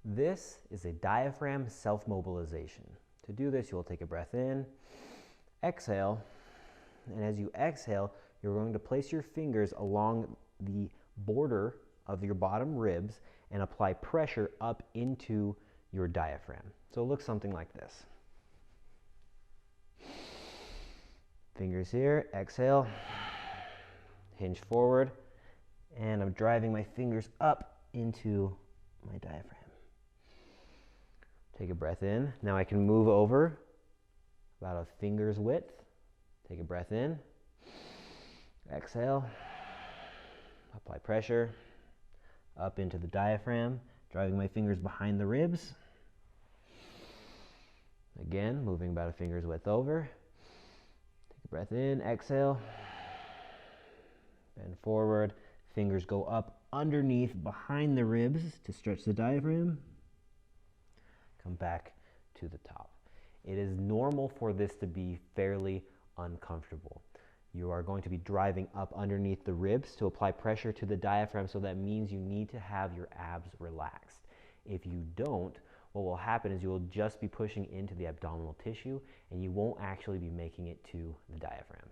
This is a diaphragm self-mobilization. To do this, you'll take a breath in, exhale, and as you exhale, you're going to place your fingers along the border of your bottom ribs and apply pressure up into your diaphragm. So it looks something like this. Fingers here, exhale, hinge forward, and I'm driving my fingers up into my diaphragm. Take a breath in. Now I can move over about a finger's width. Take a breath in, exhale, apply pressure up into the diaphragm, driving my fingers behind the ribs. Again, moving about a finger's width over. Take a breath in, exhale, bend forward, fingers go up underneath behind the ribs to stretch the diaphragm. Come back to the top. It is normal for this to be fairly uncomfortable. You are going to be driving up underneath the ribs to apply pressure to the diaphragm, so that means you need to have your abs relaxed. If you don't, what will happen is you will just be pushing into the abdominal tissue and you won't actually be making it to the diaphragm.